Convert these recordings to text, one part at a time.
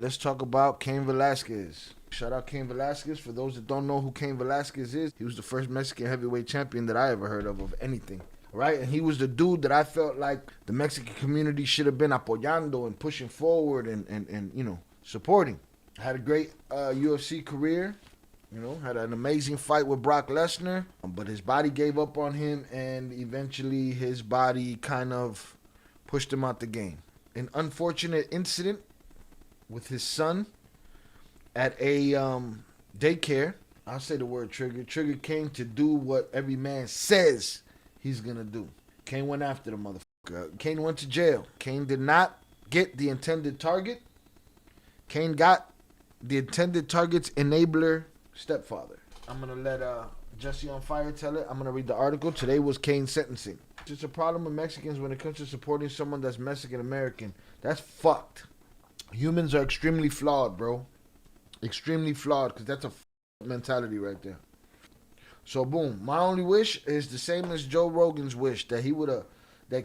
Let's talk about Cain Velasquez. Shout out Cain Velasquez. For those that don't know who Cain Velasquez is, he was the first Mexican heavyweight champion that I ever heard of anything. Right? And he was the dude that I felt like the Mexican community should have been apoyando and pushing forward and supporting. Had a great UFC career. Had an amazing fight with Brock Lesnar, but his body gave up on him, and eventually his body kind of pushed him out the game. An unfortunate incident with his son at a daycare. I'll say the word trigger. Trigger came to do what every man says he's gonna do. Cain went after the motherfucker. Cain went to jail. Cain did not get the intended target. Cain got the intended target's enabler stepfather. I'm gonna let Jesse on Fire tell it. I'm gonna read the article. Today was Cain's sentencing. It's a problem with Mexicans when it comes to supporting someone that's Mexican American. That's fucked. Humans are extremely flawed, bro. Extremely flawed, because that's a mentality right there. So boom, my only wish is the same as Joe Rogan's wish, that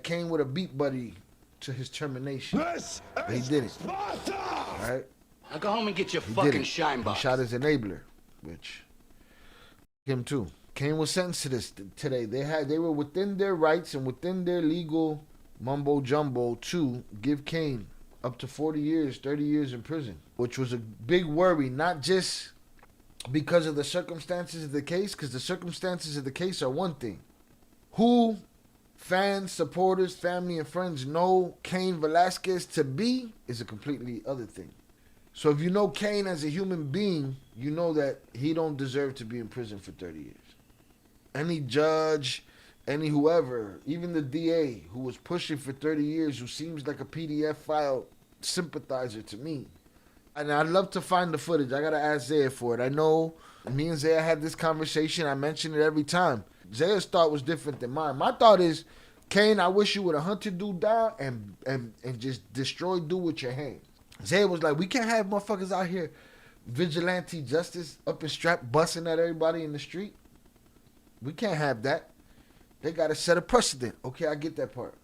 Cain would have beat Buddy to his termination. But he didn't. Right? Now go home and get your fucking shine box. He shot his enabler, which him too. Cain was sentenced to this today. They were within their rights and within their legal mumbo jumbo to give Cain up to 40 years, 30 years in prison, which was a big worry, not just because of the circumstances of the case, because the circumstances of the case are one thing. Who fans, supporters, family, and friends know Cain Velasquez to be is a completely other thing. So if you know Cain as a human being, you know that he don't deserve to be in prison for 30 years. Any judge, any whoever, even the DA who was pushing for 30 years, who seems like a PDF file sympathizer to me. And I'd love to find the footage. I got to ask Zaya for it. I know me and Zaya had this conversation. I mention it every time. Zaya's thought was different than mine. My thought is, Cain, I wish you would have hunted dude down and just destroyed dude with your hands. Zaya was like, we can't have motherfuckers out here vigilante justice up and strapped busting at everybody in the street. We can't have that. They got to set a precedent. Okay, I get that part.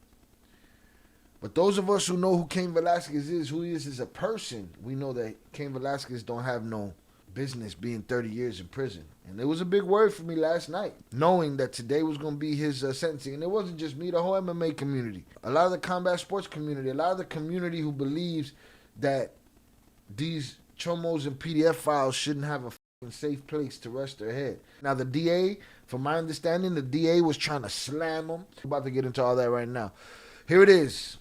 But those of us who know who Cain Velasquez is, who he is as a person, we know that Cain Velasquez don't have no business being 30 years in prison. And it was a big word for me last night, knowing that today was going to be his sentencing. And it wasn't just me, the whole MMA community. A lot of the combat sports community, a lot of the community who believes that these chomos and PDF files shouldn't have a safe place to rest their head. Now the DA, from my understanding, the DA was trying to slam him. I'm about to get into all that right now. Here it is.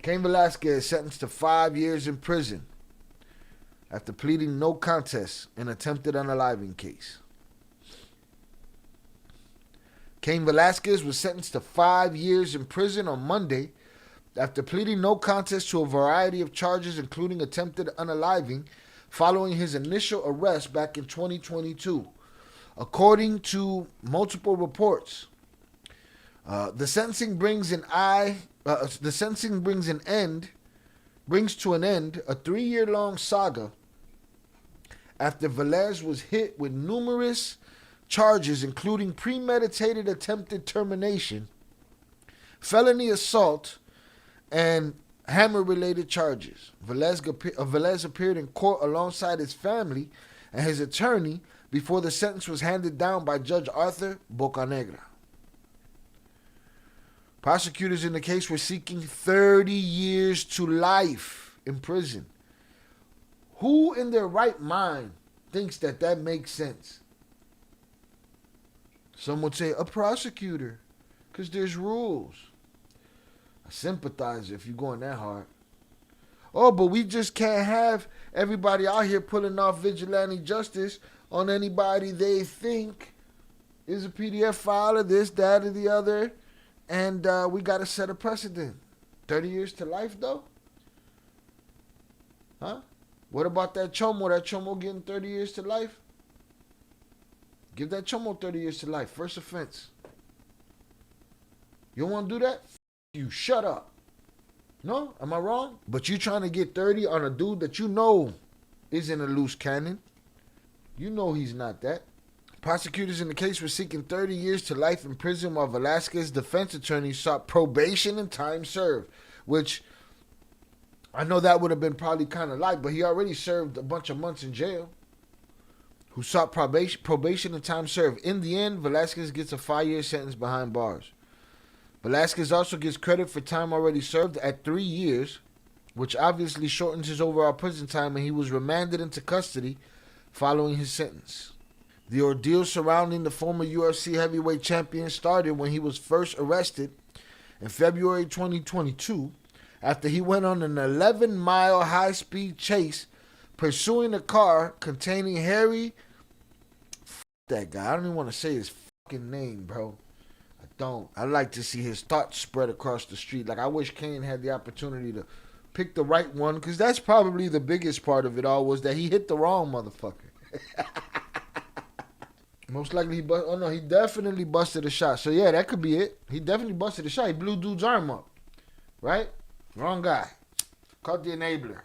Cain Velasquez sentenced to 5 years in prison after pleading no contest in attempted unaliving case. Cain Velasquez was sentenced to 5 years in prison on Monday after pleading no contest to a variety of charges, including attempted unaliving, following his initial arrest back in 2022. According to multiple reports, the sentencing brings to an end a 3-year-long saga after Velez was hit with numerous charges, including premeditated attempted termination, felony assault, and hammer-related charges. Velez appeared in court alongside his family and his attorney before the sentence was handed down by Judge Arthur Bocanegra. Prosecutors in the case were seeking 30 years to life in prison. Who in their right mind thinks that makes sense? Some would say a prosecutor, because there's rules. A sympathizer if you're going that hard. Oh, but we just can't have everybody out here pulling off vigilante justice on anybody they think is a PDF file of this, that, or the other. And we got to set a precedent. 30 years to life, though? Huh? What about that chomo? That chomo getting 30 years to life? Give that chomo 30 years to life. First offense. You don't want to do that? You shut up. No? Am I wrong? But you trying to get 30 on a dude that you know isn't a loose cannon. You know he's not that. Prosecutors in the case were seeking 30 years to life in prison while Velasquez's defense attorney sought probation and time served, which I know that would have been probably kind of light, but he already served a bunch of months in jail. Who sought probation and time served. In the end, Velasquez gets a 5-year sentence behind bars. Velasquez also gets credit for time already served at 3 years, which obviously shortens his overall prison time, and he was remanded into custody following his sentence. The ordeal surrounding the former UFC heavyweight champion started when he was first arrested in February 2022 after he went on an 11-mile high-speed chase pursuing a car containing Harry... that guy. I don't even want to say his fucking name, bro. I don't. I like to see his thoughts spread across the street. Like, I wish Cain had the opportunity to pick the right one, because that's probably the biggest part of it all, was that he hit the wrong motherfucker. Most likely he he definitely busted a shot. So yeah, that could be it. He definitely busted a shot. He blew dude's arm up. Right? Wrong guy. Caught the enabler.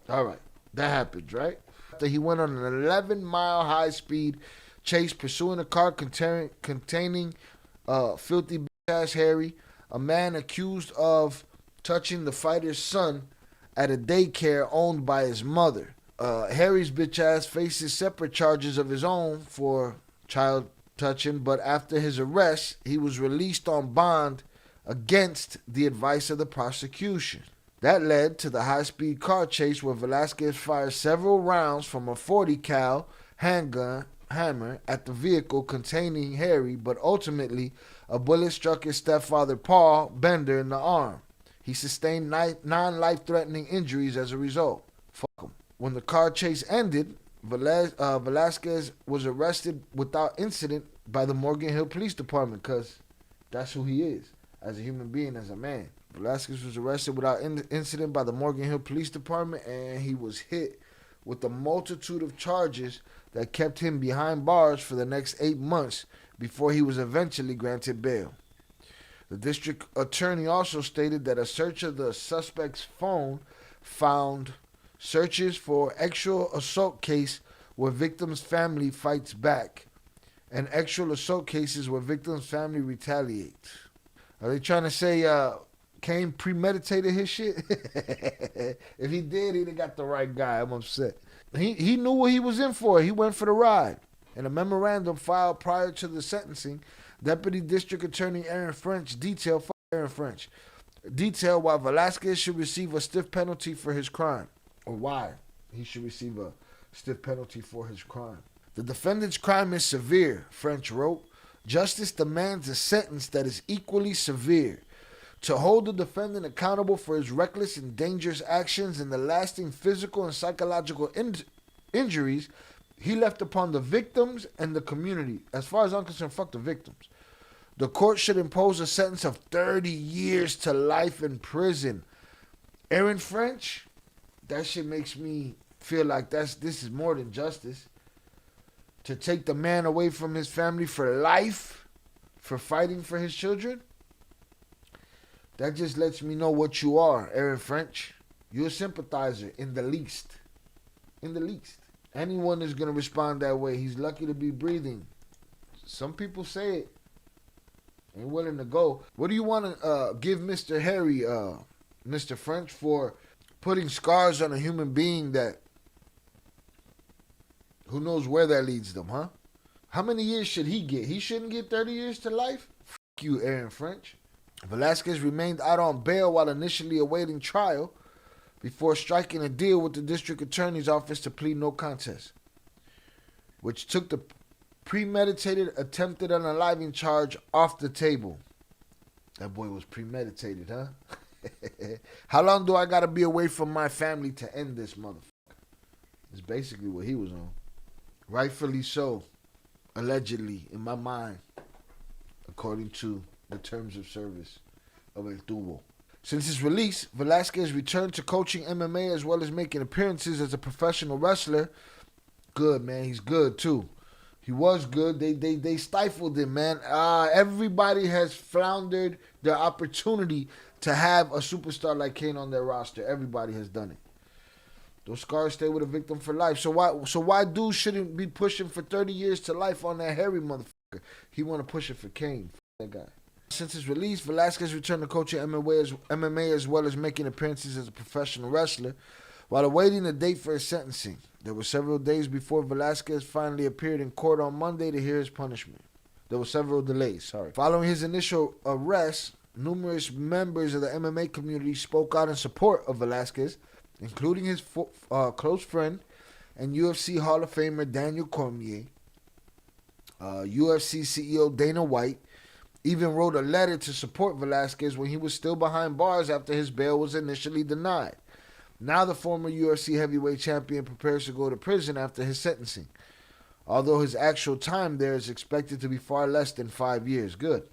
Alright. That happens, right? After he went on an 11-mile high-speed chase pursuing a car containing filthy bitch-ass Harry, a man accused of touching the fighter's son at a daycare owned by his mother. Harry's bitch ass faces separate charges of his own for child touching, but after his arrest, he was released on bond against the advice of the prosecution. That led to the high-speed car chase where Velasquez fired several rounds from a 40 cal handgun hammer at the vehicle containing Harry, but ultimately a bullet struck his stepfather Paul Bender in the arm. He sustained 9 life-threatening injuries as a result. Fuck him. When the car chase ended, Velasquez was arrested without incident by the Morgan Hill Police Department, because that's who he is, as a human being, as a man. Velasquez was arrested without incident by the Morgan Hill Police Department, and he was hit with a multitude of charges that kept him behind bars for the next 8 months before he was eventually granted bail. The district attorney also stated that a search of the suspect's phone found searches for actual assault case where victim's family fights back and actual assault cases where victim's family retaliates. Are they trying to say Cain premeditated his shit? If he did, he'd have got the right guy. I'm upset. He knew what he was in for. He went for the ride. In a memorandum filed prior to the sentencing, Deputy District Attorney Aaron French detailed why Velasquez should receive a stiff penalty for his crime. Or why he should receive a stiff penalty for his crime. The defendant's crime is severe, French wrote. Justice demands a sentence that is equally severe. To hold the defendant accountable for his reckless and dangerous actions and the lasting physical and psychological injuries he left upon the victims and the community. As far as I'm concerned, fuck the victims. The court should impose a sentence of 30 years to life in prison. Aaron French, that shit makes me feel like this is more than justice. To take the man away from his family for life, for fighting for his children, that just lets me know what you are, Aaron French. You're a sympathizer, in the least. In the least. Anyone is going to respond that way. He's lucky to be breathing. Some people say it. Ain't willing to go. What do you want to give Mr. Harry, Mr. French, for putting scars on a human being that, who knows where that leads them, huh? How many years should he get? He shouldn't get 30 years to life? F you, Aaron French. Velasquez remained out on bail while initially awaiting trial before striking a deal with the district attorney's office to plead no contest, which took the premeditated attempted unaliving charge off the table. That boy was premeditated, huh? How long do I gotta be away from my family to end this motherfucker? It's basically what he was on. Rightfully so. Allegedly, in my mind. According to the terms of service of El Tubo. Since his release, Velasquez returned to coaching MMA as well as making appearances as a professional wrestler. Good, man. He's good, too. He was good. They stifled him, man. Everybody has floundered their opportunity to have a superstar like Cain on their roster. Everybody has done it. Those scars stay with a victim for life. So why dude shouldn't be pushing for 30 years to life on that hairy motherfucker? He want to push it for Cain. F that guy. Since his release, Velasquez returned to coaching MMA as well as making appearances as a professional wrestler while awaiting a date for his sentencing. There were several days before Velasquez finally appeared in court on Monday to hear his punishment. There were several delays, Following his initial arrest, numerous members of the MMA community spoke out in support of Velasquez, including his close friend and UFC Hall of Famer Daniel Cormier. UFC CEO Dana White even wrote a letter to support Velasquez when he was still behind bars after his bail was initially denied. Now the former UFC heavyweight champion prepares to go to prison after his sentencing, although his actual time there is expected to be far less than 5 years. Good.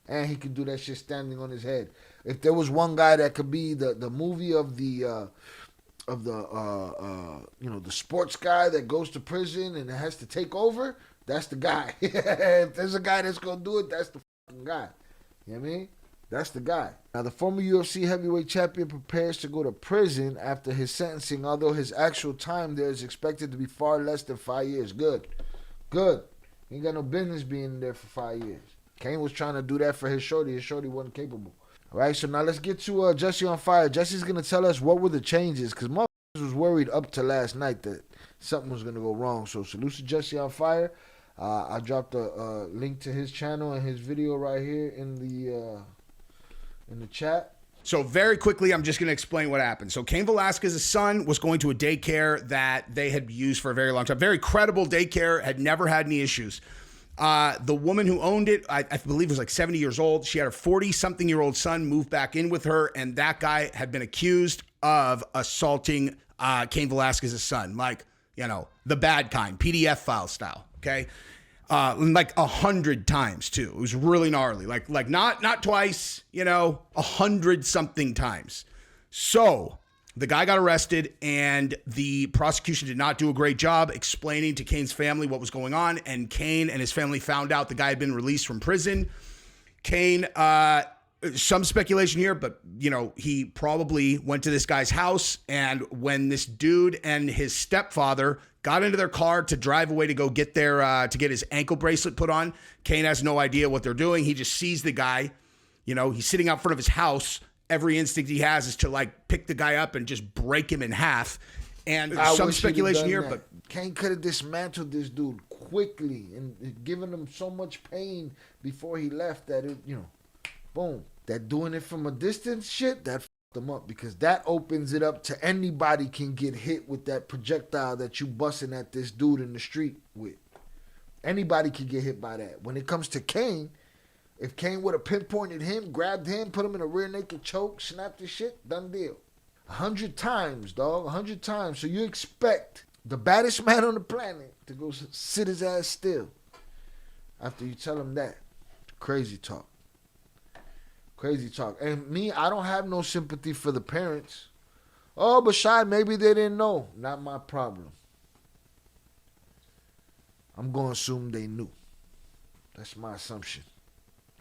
And he could do that shit standing on his head. If there was one guy that could be the movie of the sports guy that goes to prison and has to take over, that's the guy. If there's a guy that's going to do it, that's the fucking guy. You know what I mean? That's the guy. Now, the former UFC heavyweight champion prepares to go to prison after his sentencing, although his actual time there is expected to be far less than 5 years. Good. He ain't got no business being there for 5 years. Cain was trying to do that for his shorty. His shorty wasn't capable. All right, so now let's get to Jesse on Fire. Jesse's going to tell us what were the changes, because motherfuckers was worried up to last night that something was going to go wrong. So salute to Jesse on Fire. I dropped a link to his channel and his video right here in the chat. So very quickly, I'm just going to explain what happened. So Cain Velasquez'S son was going to a daycare that they had used for a very long time. Very credible daycare, had never had any issues. The woman who owned it, I believe was like 70 years old. She had a 40-something-year-old son move back in with her, and that guy had been accused of assaulting Cain Velasquez'S son. Like, the bad kind, PDF file style, okay? Like 100 times too. It was really gnarly. Like not twice, 100 something times. So the guy got arrested, and the prosecution did not do a great job explaining to Cain's family what was going on. And Cain and his family found out the guy had been released from prison. Cain, some speculation here, but he probably went to this guy's house, and when this dude and his stepfather got into their car to drive away to go get to get his ankle bracelet put on, Cain has no idea what they're doing. He just sees the guy, he's sitting out front of his house. Every instinct he has is to pick the guy up and just break him in half. And some speculation here, but Cain could have dismantled this dude quickly and given him so much pain before he left that it, boom. That doing it from a distance shit, that fucked them up, because that opens it up to anybody can get hit with that projectile that you busting at this dude in the street with. Anybody can get hit by that. When it comes to Cain, if Cain would have pinpointed him, grabbed him, put him in a rear naked choke, snapped his shit, done deal. 100 times, dog. 100 times. So you expect the baddest man on the planet to go sit his ass still after you tell him that. Crazy talk. Crazy talk. And me, I don't have no sympathy for the parents. Oh, but Shy, maybe they didn't know. Not my problem. I'm going to assume they knew. That's my assumption.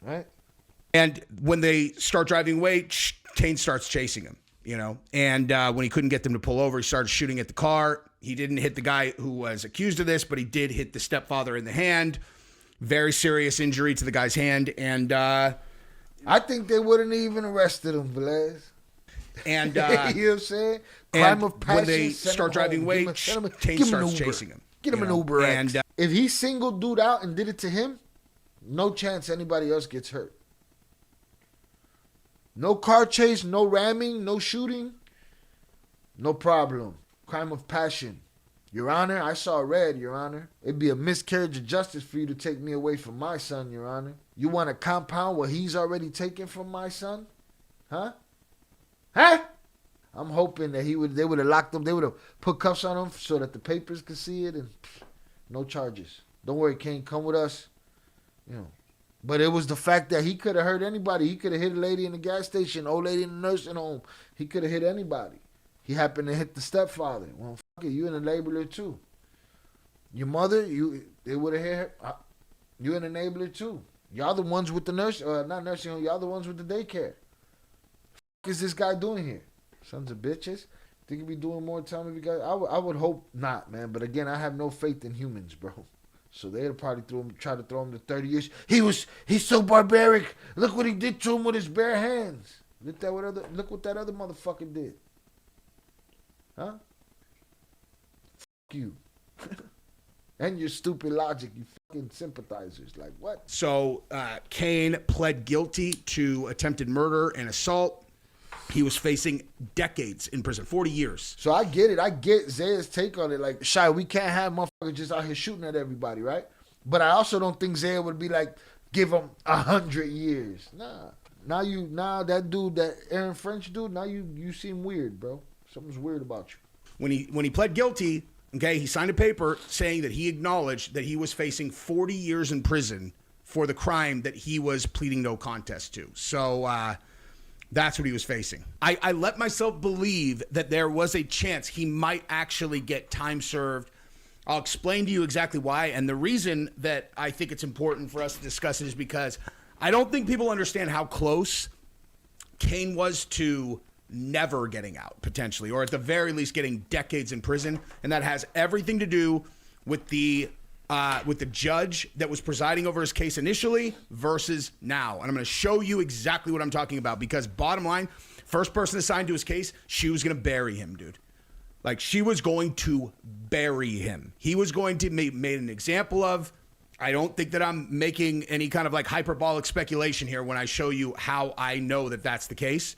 Right? And when they start driving away, Cain starts chasing him, And when he couldn't get them to pull over, he started shooting at the car. He didn't hit the guy who was accused of this, but he did hit the stepfather in the hand. Very serious injury to the guy's hand. And I think they wouldn't even arrested him, Velez. And you know what I'm saying? Crime of passion. When they start driving away, Cain starts chasing him. Get him an Uber X. And if he singled dude out and did it to him, no chance anybody else gets hurt. No car chase, no ramming, no shooting. No problem. Crime of passion. Your Honor, I saw red, Your Honor. It'd be a miscarriage of justice for you to take me away from my son, Your Honor. You want to compound what he's already taken from my son? Huh? I'm hoping that they would have locked him. They would have put cuffs on him so that the papers could see it, and no charges. Don't worry, Cain, come with us. But it was the fact that he could have hurt anybody. He could have hit a lady in the gas station, old lady in the nursing home. He could have hit anybody. He happened to hit the stepfather. Well, fuck it, you an enabler too. Your mother, they would have hit her. You an enabler too. Y'all the ones with the not nursing home. Y'all the ones with the daycare. What is this guy doing here? Sons of bitches. Think he'd be doing more time if you guys? I would hope not, man. But again, I have no faith in humans, bro. So they'd probably try to throw him to 30 years. He's so barbaric. Look what he did to him with his bare hands. Look what that other motherfucker did. Huh? Fuck you. And your stupid logic, you fucking sympathizers. Like, what? So Cain pled guilty to attempted murder and assault. He was facing decades in prison, 40 years. So I get it. I get Zaya's take on it. Like, Shy, we can't have motherfuckers just out here shooting at everybody, right? But I also don't think Zaya would be like, give him 100 years. Nah. Now that dude, that Aaron French dude, now you seem weird, bro. Something's weird about you. When he pled guilty, okay, he signed a paper saying that he acknowledged that he was facing 40 years in prison for the crime that he was pleading no contest to. So that's what he was facing. I let myself believe that there was a chance he might actually get time served. I'll explain to you exactly why. And the reason that I think it's important for us to discuss it is because I don't think people understand how close Cain was to never getting out, potentially, or at the very least getting decades in prison. And that has everything to do with the judge that was presiding over his case initially versus now. And I'm going to show you exactly what I'm talking about, because bottom line, first person assigned to his case, she was going to bury him, dude. Like, she was going to bury him. He was going to be made an example of. I don't think that I'm making any kind of like hyperbolic speculation here when I show you how I know that that's the case.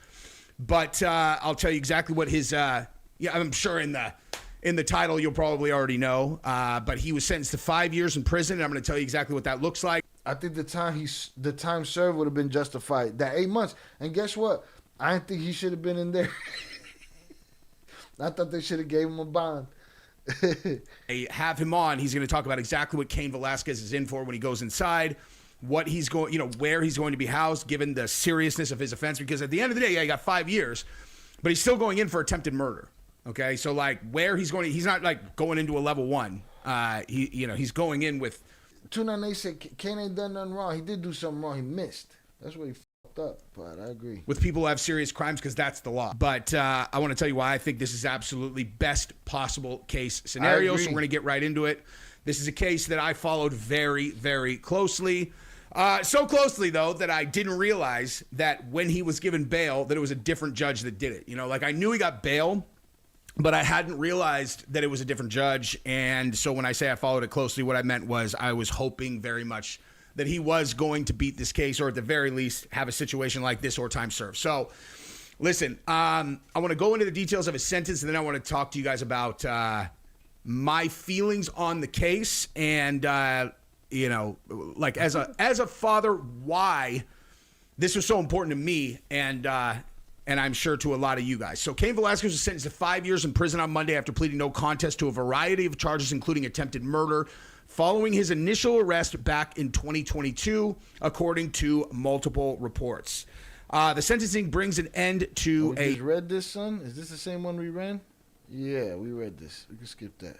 But I'll tell you exactly what his, I'm sure in the title you'll probably already know, but he was sentenced to 5 years in prison, and I'm going to tell you exactly what that looks like. I think the time served would have been justified. That 8 months. And guess what? I didn't think he should have been in there. I thought they should have gave him a bond. They have him on. He's going to talk about exactly what Cain Velasquez is in for when he goes inside, what he's going, where he's going to be housed, given the seriousness of his offense. Because at the end of the day, yeah, he got 5 years, but he's still going in for attempted murder. Okay, so like where he's going, he's not like going into a level 1. He's going in with. They said Cain ain't done nothing wrong. He did do something wrong. He missed. That's what he fucked up. But I agree. With people who have serious crimes, because that's the law. But I want to tell you why I think this is absolutely best possible case scenario. So we're going to get right into it. This is a case that I followed very, very closely. So closely, though, that I didn't realize that when he was given bail, that it was a different judge that did it. Like I knew he got bail, but I hadn't realized that it was a different judge. And so when I say I followed it closely, what I meant was I was hoping very much that he was going to beat this case, or at the very least have a situation like this or time served. So listen, I want to go into the details of his sentence, and then I want to talk to you guys about my feelings on the case and, like as a father, why this was so important to me and I'm sure to a lot of you guys. So Cain Velasquez was sentenced to 5 years in prison on Monday after pleading no contest to a variety of charges, including attempted murder, following his initial arrest back in 2022, according to multiple reports. The sentencing brings an end to we just read this, son? Is this the same one we ran? Yeah, we read this. We can skip that.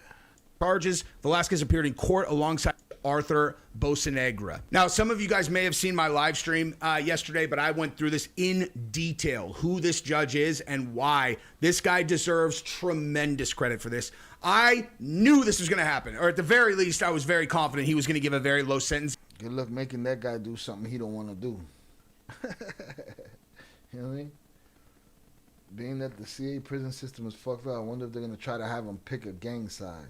Charges. Velasquez appeared in court alongside Arthur Bocanegra. Now, some of you guys may have seen my live stream yesterday, but I went through this in detail, who this judge is and why. This guy deserves tremendous credit for this. I knew this was going to happen, or at the very least, I was very confident he was going to give a very low sentence. Good luck making that guy do something he don't want to do. You know what I mean? Being that the CA prison system is fucked up, I wonder if they're going to try to have him pick a gang side.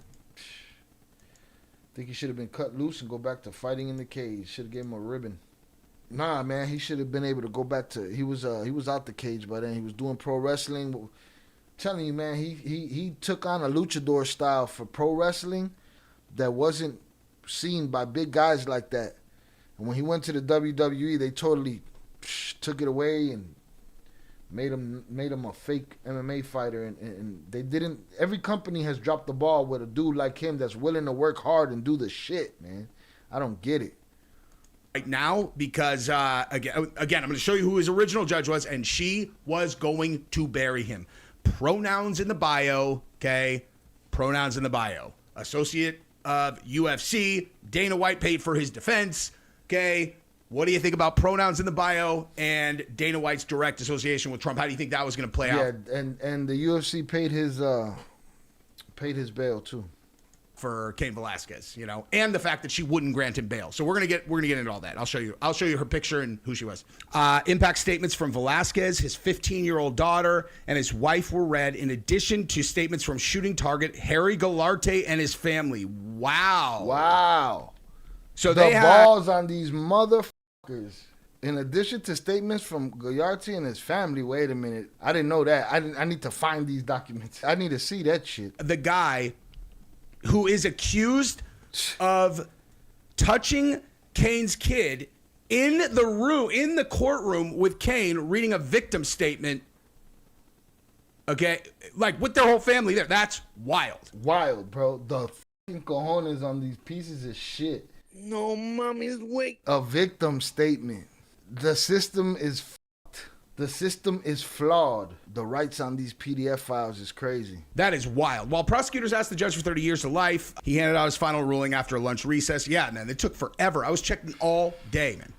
Think he should have been cut loose and go back to fighting in the cage. Should have gave him a ribbon. Nah, man, he should have been able to go back to. He was out the cage by then. He was doing pro wrestling. Telling you, man, he took on a luchador style for pro wrestling that wasn't seen by big guys like that. And when he went to the WWE, they totally took it away and made him a fake MMA fighter. And they didn't. Every company has dropped the ball with a dude like him that's willing to work hard and do the shit, man. I don't get it. Right now, because again, I'm going to show you who his original judge was, and she was going to bury him. Pronouns in the bio, okay? Pronouns in the bio. Associate of UFC. Dana White paid for his defense, okay? What do you think about pronouns in the bio and Dana White's direct association with Trump? How do you think that was going to play out? Yeah, and the UFC paid his bail too. for Cain Velasquez, you know, and the fact that she wouldn't grant him bail. So we're gonna get into all that. I'll show you her picture and who she was. Impact statements from Velasquez, his 15-year-old daughter, and his wife were read, in addition to statements from shooting target Harry Galarte and his family. Wow. So the balls on these motherfuckers. In addition to statements from Galarte and his family. Wait a minute. I didn't know that. I need to find these documents. I need to see that shit. The guy who is accused of touching Cain's kid in the courtroom with Cain, reading a victim statement. Okay, like with their whole family there. That's wild. Wild, bro. The fucking cojones on these pieces of shit. No, mommy's wait. A victim statement. The system is fucked. The system is flawed. The rights on these PDF files is crazy. That is wild. While prosecutors asked the judge for 30 years to life, he handed out his final ruling after a lunch recess. Yeah, man, it took forever. I was checking all day, man.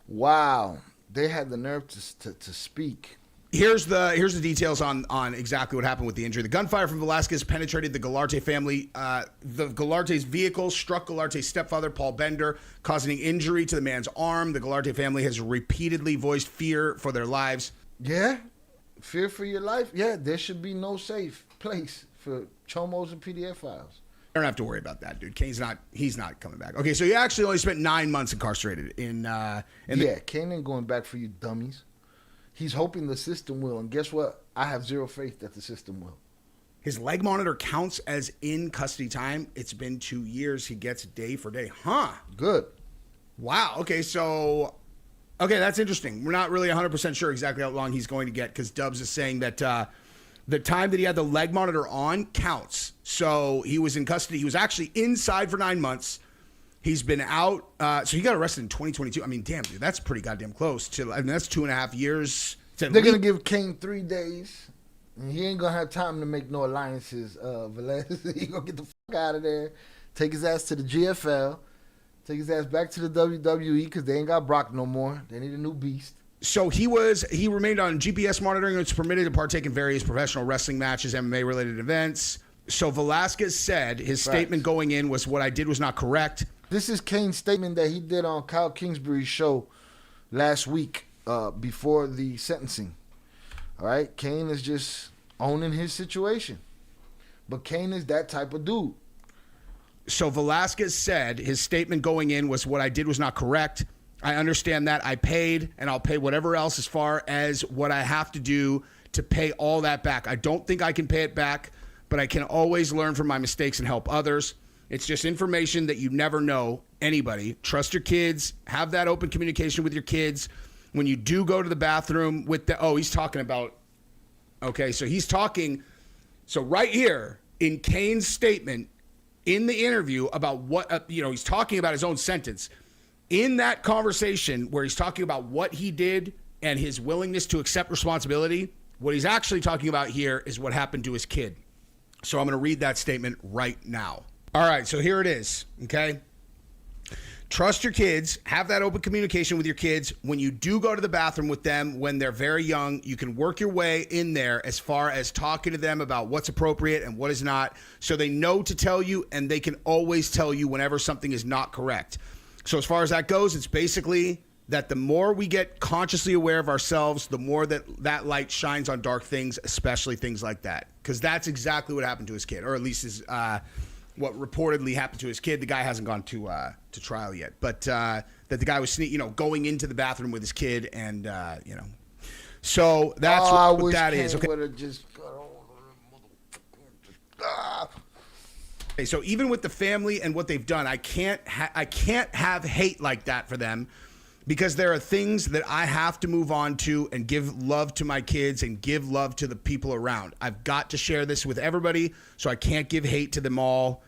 Wow. They had the nerve to speak. Here's the details on exactly what happened with the injury. The gunfire from Velasquez penetrated the Galarte family. The Galarte's vehicle struck Galarte's stepfather, Paul Bender, causing injury to the man's arm. The Galarte family has repeatedly voiced fear for their lives. Yeah? Fear for your life? Yeah, there should be no safe place for chomos and PDF files. I don't have to worry about that, dude. He's not coming back. Okay, so he actually only spent 9 months incarcerated in Cain ain't going back for you dummies. He's hoping the system will, and guess what? I have zero faith that the system will. His leg monitor counts as in custody time. It's been 2 years. He gets day for day. Huh. Good. Wow. Okay, that's interesting. We're not really 100% sure exactly how long he's going to get, because Dubs is saying that the time that he had the leg monitor on counts. So he was in custody. He was actually inside for 9 months. He's been out. So he got arrested in 2022. I mean, damn, dude, that's pretty goddamn close. That's 2.5 years. They're going to give Cain 3 days. And he ain't going to have time to make no alliances. Velasquez, he going to get the fuck out of there. Take his ass to the GFL. Take his ass back to the WWE, because they ain't got Brock no more. They need a new beast. So he remained on GPS monitoring and was permitted to partake in various professional wrestling matches, MMA-related events. So Velasquez said his statement going in was, "What I did was not correct." This is Cain's statement that he did on Kyle Kingsbury's show last week before the sentencing. All right? Cain is just owning his situation. But Cain is that type of dude. So Velasquez said his statement going in was, "What I did was not correct. I understand that. I paid, and I'll pay whatever else as far as what I have to do to pay all that back. I don't think I can pay it back, but I can always learn from my mistakes and help others. It's just information that you never know. Anybody, trust your kids. Have that open communication with your kids. When you do go to the bathroom with he's talking about, okay, so he's talking, so right here in Cain's statement in the interview about what, he's talking about his own sentence. In that conversation where he's talking about what he did and his willingness to accept responsibility, what he's actually talking about here is what happened to his kid. So I'm going to read that statement right now. All right, so here it is, okay? Trust your kids. Have that open communication with your kids. When you do go to the bathroom with them when they're very young, you can work your way in there as far as talking to them about what's appropriate and what is not, so they know to tell you, and they can always tell you whenever something is not correct. So as far as that goes, it's basically that the more we get consciously aware of ourselves, the more that light shines on dark things, especially things like that. Because that's exactly what happened to his kid, or at least is what reportedly happened to his kid. The guy hasn't gone to trial yet, but that the guy was going into the bathroom with his kid, and so that's what that is. Okay. Okay, so even with the family and what they've done, I can't have hate like that for them, because there are things that I have to move on to and give love to my kids and give love to the people around. I've got to share this with everybody, so I can't give hate to them all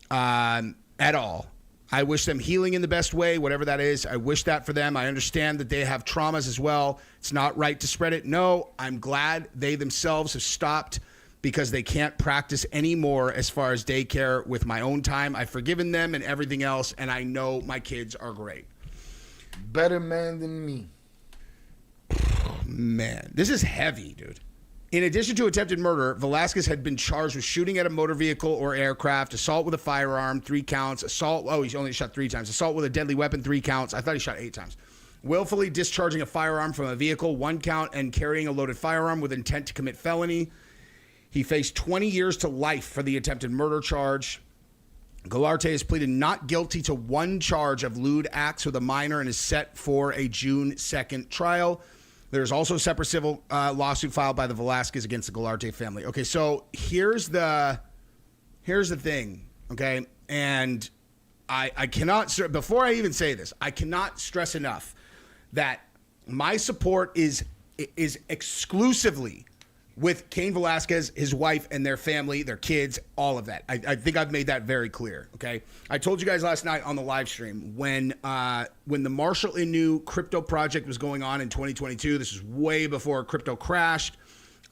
at all. I wish them healing in the best way, whatever that is. I wish that for them. I understand that they have traumas as well. It's not right to spread it. No, I'm glad they themselves have stopped, because they can't practice anymore as far as daycare with my own time. I've forgiven them and everything else, and I know my kids are great. Better man than me. Man, this is heavy, dude. In addition to attempted murder, Velasquez had been charged with shooting at a motor vehicle or aircraft, assault with a firearm, 3 counts, assault, he's only shot 3 times, assault with a deadly weapon, 3 counts. I thought he shot 8 times. Willfully discharging a firearm from a vehicle, 1 count, and carrying a loaded firearm with intent to commit felony. He faced 20 years to life for the attempted murder charge. Goularte has pleaded not guilty to 1 charge of lewd acts with a minor and is set for a June 2nd trial. There's also a separate civil lawsuit filed by the Velasquez against the Goularte family. Okay, so here's the thing, okay? And I cannot, before I even say this, I cannot stress enough that my support is exclusively with Cain Velasquez, his wife, and their family, their kids, all of that. I think I've made that very clear, okay? I told you guys last night on the live stream when the Marshall Inu crypto project was going on in 2022, this is way before crypto crashed,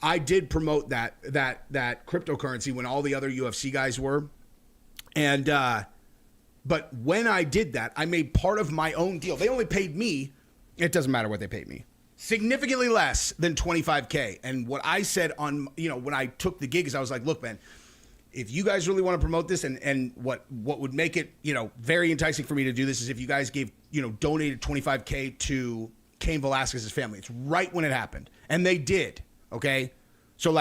I did promote that cryptocurrency when all the other UFC guys were. And but when I did that, I made part of my own deal. They only paid me, it doesn't matter what they paid me, significantly less than $25K. And what I said on, when I took the gig is I was like, look, man, if you guys really want to promote this and what would make it, very enticing for me to do this is if you guys gave, donated $25K to Cain Velasquez's family. It's right when it happened. And they did. Okay. So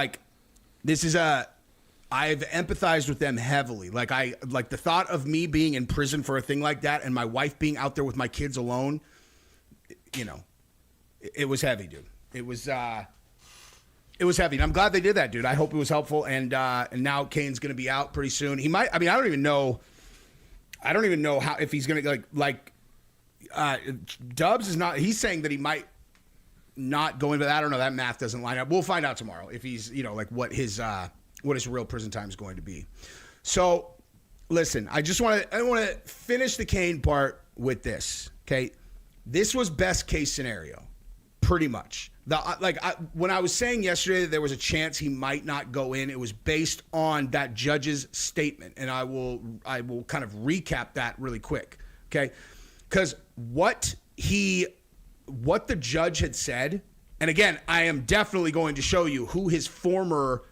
this is I've empathized with them heavily. The thought of me being in prison for a thing like that and my wife being out there with my kids alone, it was heavy, dude. It was heavy. And I'm glad they did that, dude. I hope it was helpful. And now Cain's going to be out pretty soon. He might, I don't even know how, if he's going to Dubs is not, he's saying that he might not go in, but I don't know. That math doesn't line up. We'll find out tomorrow if he's, what his real prison time is going to be. So listen, I want to finish the Cain part with this. Okay. This was best case scenario. Pretty much. When I was saying yesterday that there was a chance he might not go in, it was based on that judge's statement, and I will kind of recap that really quick, okay? Because what the judge had said, and again, I am definitely going to show you who his former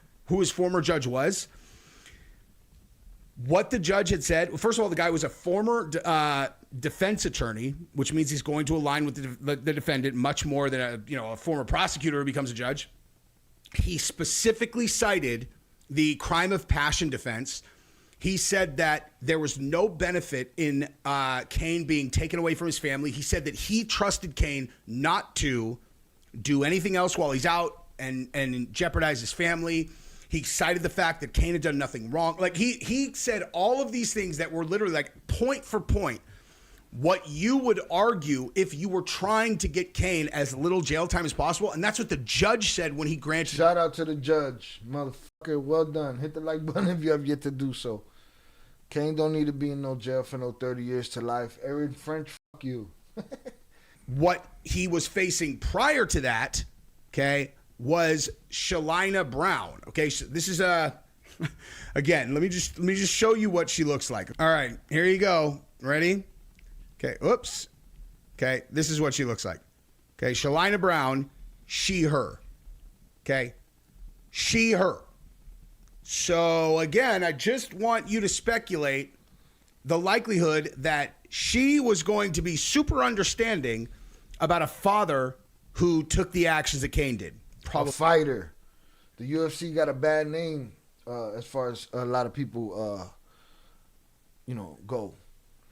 judge was. What the judge had said, well, first of all, the guy was a former defense attorney, which means he's going to align with the defendant much more than a former prosecutor who becomes a judge. He specifically cited the crime of passion defense. He said that there was no benefit in Cain being taken away from his family. He said that he trusted Cain not to do anything else while he's out and jeopardize his family. He cited the fact that Cain had done nothing wrong. He said all of these things that were literally point for point what you would argue if you were trying to get Cain as little jail time as possible. And that's what the judge said when he granted. Shout out to the judge. Motherfucker, well done. Hit the like button if you have yet to do so. Cain don't need to be in no jail for no 30 years to life. Aaron French, fuck you. What he was facing prior to that, okay, was Shalina Brown. Okay, so this is again, let me just show you what she looks like. All right, here you go. Ready? Okay, oops. Okay, this is what she looks like. Okay, Shalina Brown, she, her. Okay, she, her. So again, I just want you to speculate the likelihood that she was going to be super understanding about a father who took the actions that Cain did. A fighter. The UFC got a bad name as far as a lot of people, go.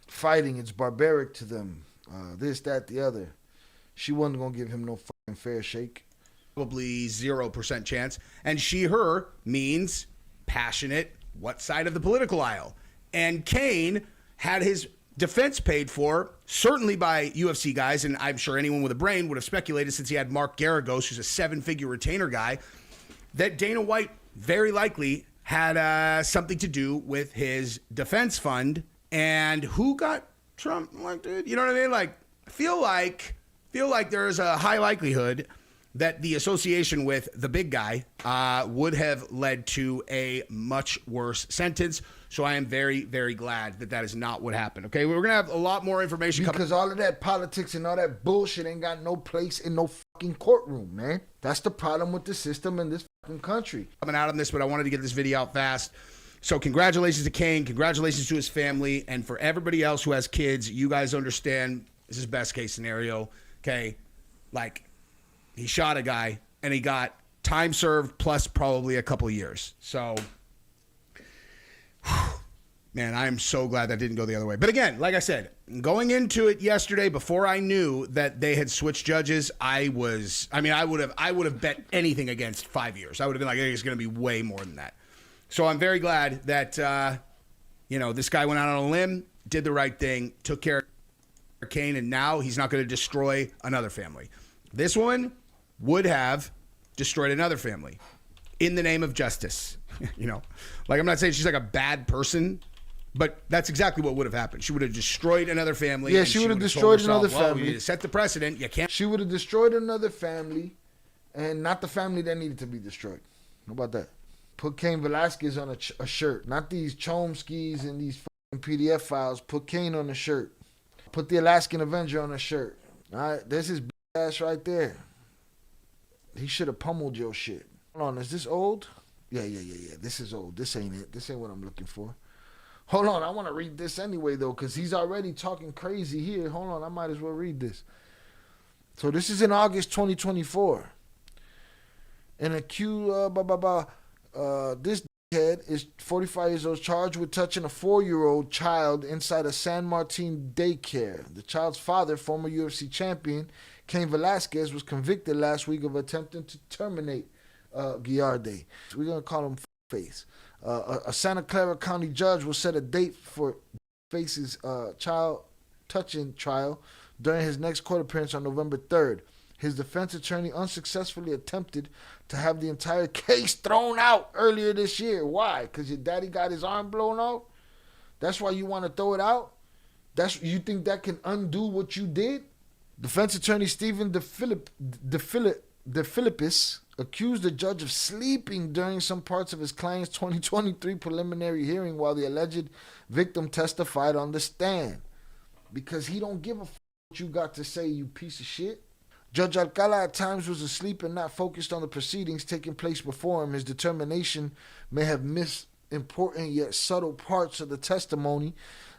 Fighting, it's barbaric to them. This, that, the other. She wasn't going to give him no fucking fair shake. Probably 0% chance. And she, her means passionate, what side of the political aisle. And Cain had his defense paid for, certainly by UFC guys, and I'm sure anyone with a brain would have speculated since he had Mark Garagos, who's a 7-figure retainer guy, that Dana White very likely had something to do with his defense fund. And who got Trump elected? You know what I mean? I feel like there is a high likelihood that the association with the big guy would have led to a much worse sentence. So I am very, very glad that that is not what happened. Okay, we're going to have a lot more information coming. Because all of that politics and all that bullshit ain't got no place in no fucking courtroom, man. That's the problem with the system in this fucking country. Coming out on this, but I wanted to get this video out fast. So congratulations to Cain. Congratulations to his family. And for everybody else who has kids, you guys understand this is best case scenario. Okay, like he shot a guy and he got time served plus probably a couple of years. So, man, I am so glad that didn't go the other way. But again, like I said, going into it yesterday, before I knew that they had switched judges, I would have bet anything against 5 years. I would have been like, hey, it's going to be way more than that. So I'm very glad that, this guy went out on a limb, did the right thing, took care of Cain, and now he's not going to destroy another family. This woman would have destroyed another family in the name of justice. Like I'm not saying she's like a bad person, but that's exactly what would have happened. She would have destroyed another family. Yeah, she would have destroyed another family. You set the precedent. You can't. She would have destroyed another family, and not the family that needed to be destroyed. How about that? Put Cain Velasquez on a shirt. Not these Chomskys and these fucking PDF files. Put Cain on a shirt. Put the Alaskan Avenger on a shirt. All right, there's his ass right there. He should have pummeled your shit. Hold on, is this old? Yeah. This is old. This ain't it. This ain't what I'm looking for. Hold on, I want to read this anyway, though, because he's already talking crazy here. Hold on, I might as well read this. So this is in August 2024. And this head is 45 years old, charged with touching a 4-year-old child inside a San Martin daycare. The child's father, former UFC champion Cain Velasquez, was convicted last week of attempting to terminate Giarde. We're going to call him Face. A Santa Clara County judge will set a date for Face's child touching trial during his next court appearance on November 3rd. His defense attorney unsuccessfully attempted to have the entire case thrown out earlier this year. Why? Because your daddy got his arm blown out? That's why you want to throw it out? You think that can undo what you did? Defense attorney Stephen DeFilippis accused the judge of sleeping during some parts of his client's 2023 preliminary hearing while the alleged victim testified on the stand. Because he don't give a f*** what you got to say, you piece of shit. Judge Alcala at times was asleep and not focused on the proceedings taking place before him. His determination may have missed important yet subtle parts of the testimony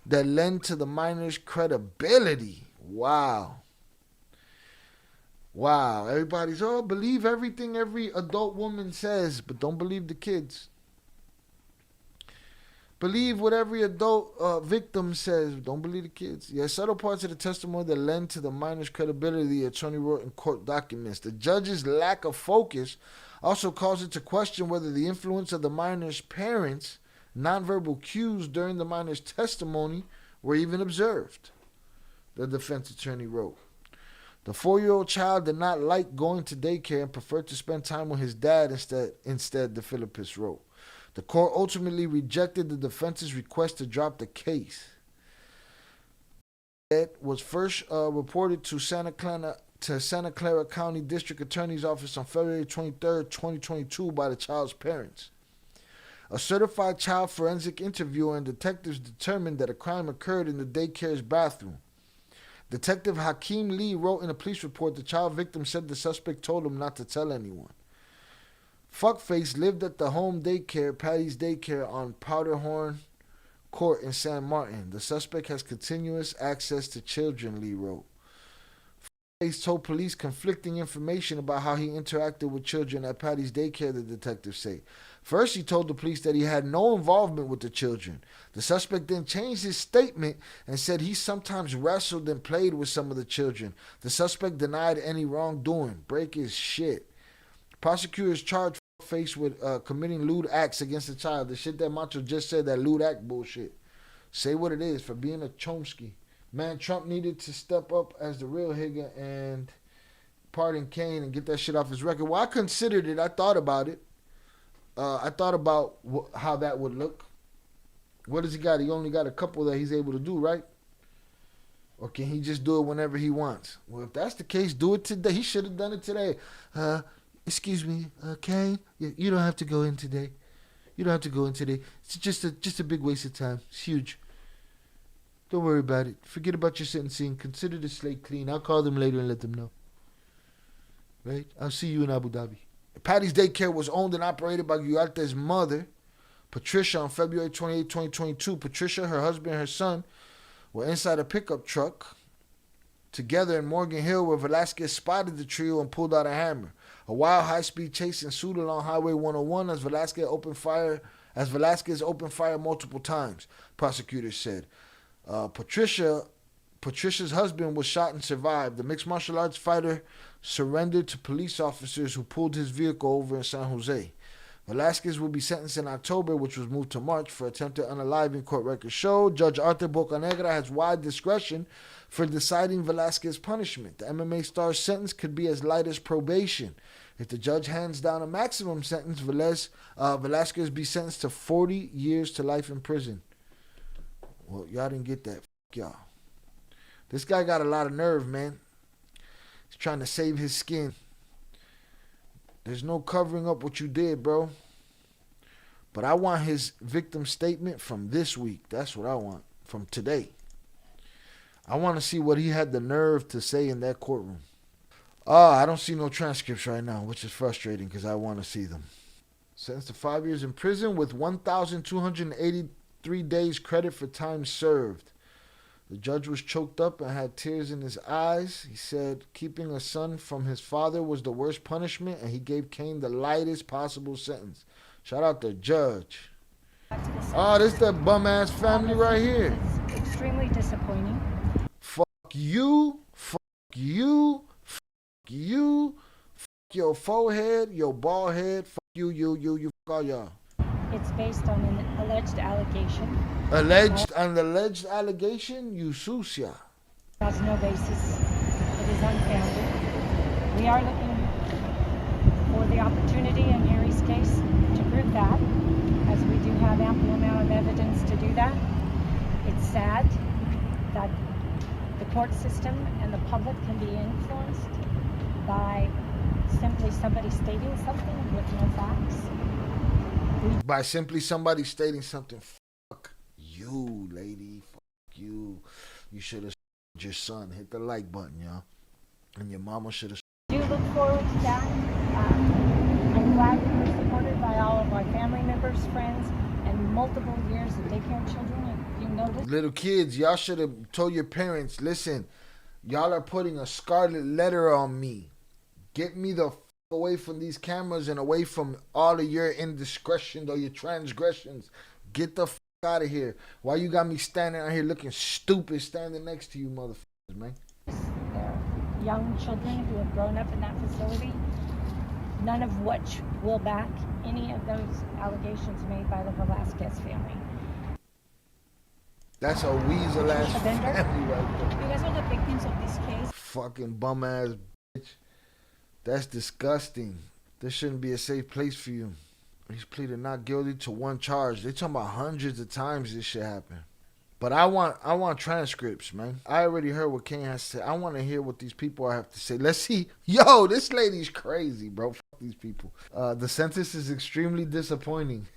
that lend to the minor's credibility. Wow. Everybody's, believe everything every adult woman says, but don't believe the kids. Believe what every adult victim says. Don't believe the kids. Yeah, subtle parts of the testimony that lend to the minor's credibility, the attorney wrote in court documents. The judge's lack of focus also caused it to question whether the influence of the minor's parents' nonverbal cues during the minor's testimony were even observed, the defense attorney wrote. The 4-year-old child did not like going to daycare and preferred to spend time with his dad instead, DeFilippis wrote. The court ultimately rejected the defense's request to drop the case. It was first reported to Santa Clara County District Attorney's Office on February 23, 2022 by the child's parents. A certified child forensic interviewer and detectives determined that a crime occurred in the daycare's bathroom. Detective Hakeem Lee wrote in a police report the child victim said the suspect told him not to tell anyone. Fuckface lived at the home daycare, Patty's Daycare, on Powderhorn Court in San Martin. The suspect has continuous access to children, Lee wrote. Fuckface told police conflicting information about how he interacted with children at Patty's Daycare, the detectives say. First, he told the police that he had no involvement with the children. The suspect then changed his statement and said he sometimes wrestled and played with some of the children. The suspect denied any wrongdoing. Break his shit. Prosecutors charged Face with committing lewd acts against the child. The shit that Macho just said, that lewd act bullshit. Say what it is for being a Chomsky. Man, Trump needed to step up as the real Higa and pardon Cain and get that shit off his record. Well, I considered it. I thought about it. I thought about how that would look. What does he got? He only got a couple that he's able to do, right? Or can he just do it whenever he wants? Well, if that's the case, do it today. He should have done it today. Excuse me, Cain, you don't have to go in today. You don't have to go in today. It's just a big waste of time. It's huge. Don't worry about it. Forget about your sentencing. Consider the slate clean. I'll call them later and let them know. Right? I'll see you in Abu Dhabi. Patty's daycare was owned and operated by Gualte's mother, Patricia, on February 28, 2022. Patricia, her husband, and her son were inside a pickup truck together in Morgan Hill, where Velasquez spotted the trio and pulled out a hammer. A wild high-speed chase ensued along Highway 101 as Velasquez opened fire multiple times, prosecutors said. Patricia's husband was shot and survived. The mixed martial arts fighter surrendered to police officers who pulled his vehicle over in San Jose. Velasquez will be sentenced in October, which was moved to March, for attempted unaliving, court records show. Judge Arthur Bocanegra has wide discretion for deciding Velasquez's punishment. The MMA star's sentence could be as light as probation. If the judge hands down a maximum sentence, Velasquez be sentenced to 40 years to life in prison. Well, y'all didn't get that. Fuck y'all. This guy got a lot of nerve, man. He's trying to save his skin. There's no covering up what you did, bro. But I want his victim statement from this week. That's what I want. From today. I want to see what he had the nerve to say in that courtroom. I don't see no transcripts right now, which is frustrating because I want to see them. Sentenced to 5 years in prison with 1,283 days credit for time served. The judge was choked up and had tears in his eyes. He said keeping a son from his father was the worst punishment, and he gave Cain the lightest possible sentence. Shout out the judge. Oh, this that bum-ass family right here. It's extremely disappointing. Fuck you. Fuck you. Fuck you. Fuck your forehead, your bald head. Fuck you, fuck all y'all. It's based on an alleged allegation. Alleged allegation? You sucia. Has no basis. It is unfounded. We are looking for the opportunity in Harry's case to prove that, as we do have ample amount of evidence to do that. It's sad that the court system and the public can be influenced by simply somebody stating something with no facts. By simply somebody stating something. Fuck you, lady. Fuck you. You should have your son. Hit the like button, y'all. And your mama should have. Do look forward to that. I'm glad we were supported by all of our family members, friends, and multiple years of daycare children. If you notice, Little kids, y'all should have told your parents, listen, y'all are putting a scarlet letter on me. Get me the away from these cameras and away from all of your indiscretions or your transgressions. Get the out of here. Why you got me standing out here looking stupid standing next to you, motherfuckers, man? there are young children who have grown up in that facility, none of which will back any of those allegations made by the Velasquez family. That's a weasel ass Offender? family right there. You guys are the victims of this case. Fucking bum ass bitch. That's disgusting. This shouldn't be a safe place for you. He's pleaded not guilty to one charge. They're talking about hundreds of times this shit happened. But I want transcripts, man. I already heard what Cain has to say. I want to hear what these people have to say. Let's see. Yo, this lady's crazy, bro. Fuck these people. The sentence is extremely disappointing.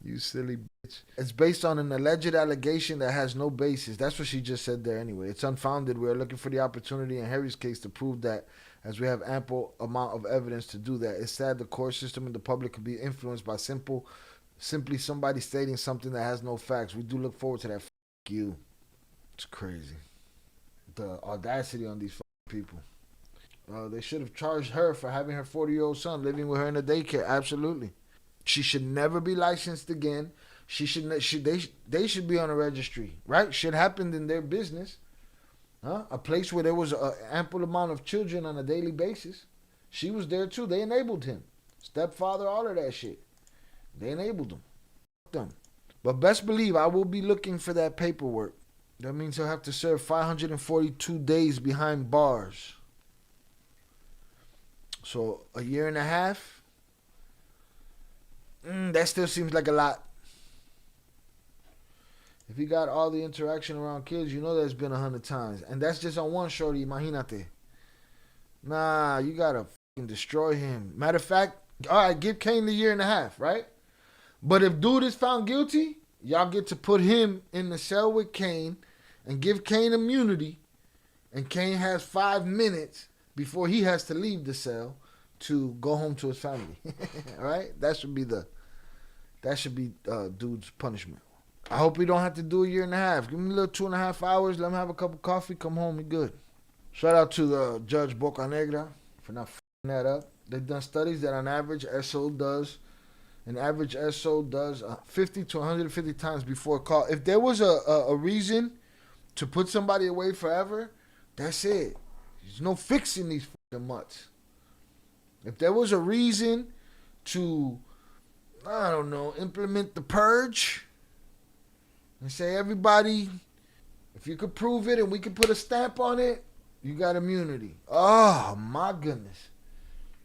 You silly bitch. It's based on an alleged allegation that has no basis. That's what she just said there anyway. It's unfounded. We are looking for the opportunity in Harry's case to prove that, as we have ample amount of evidence to do that. It's sad the court system and the public could be influenced by simply somebody stating something that has no facts. We do look forward to that. F*** you. It's crazy. The audacity on these people. They should have charged her for having her 40-year-old son living with her in a daycare. Absolutely. She should never be licensed again. They should be on a registry, right? Shit happened in their business. A place where there was an ample amount of children on a daily basis. She was there too. They enabled him. Stepfather, all of that shit. They enabled them. But best believe I will be looking for that paperwork. That means he'll have to serve 542 days behind bars. So a year and a half. That still seems like a lot. If he got all the interaction around kids, you know that's been 100 times. And that's just on one shorty, imagínate. Nah, you gotta fucking destroy him. Matter of fact, all right, give Cain the 1.5 years, right? But if dude is found guilty, y'all get to put him in the cell with Cain and give Cain immunity. And Cain has 5 minutes before he has to leave the cell to go home to his family. All right? That should be dude's punishment. I hope he don't have to do a 1.5 years. Give him a little 2.5 hours. Let him have a cup of coffee. Come home. He good. Shout out to the Judge Bocanegra for not f***ing that up. They've done studies that on average an average SO does 50 to 150 times before call. If there was a reason to put somebody away forever, that's it. There's no fixing these fucking mutts. If there was a reason to, I don't know, implement the purge and say, everybody, if you could prove it and we could put a stamp on it, you got immunity. Oh, my goodness.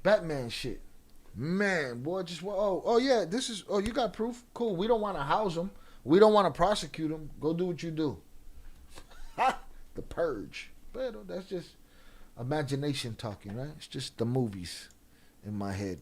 Batman shit. Man, boy, yeah, you got proof? Cool. We don't want to house them. We don't want to prosecute them. Go do what you do. The purge. But that's just imagination talking, right? It's just the movies in my head.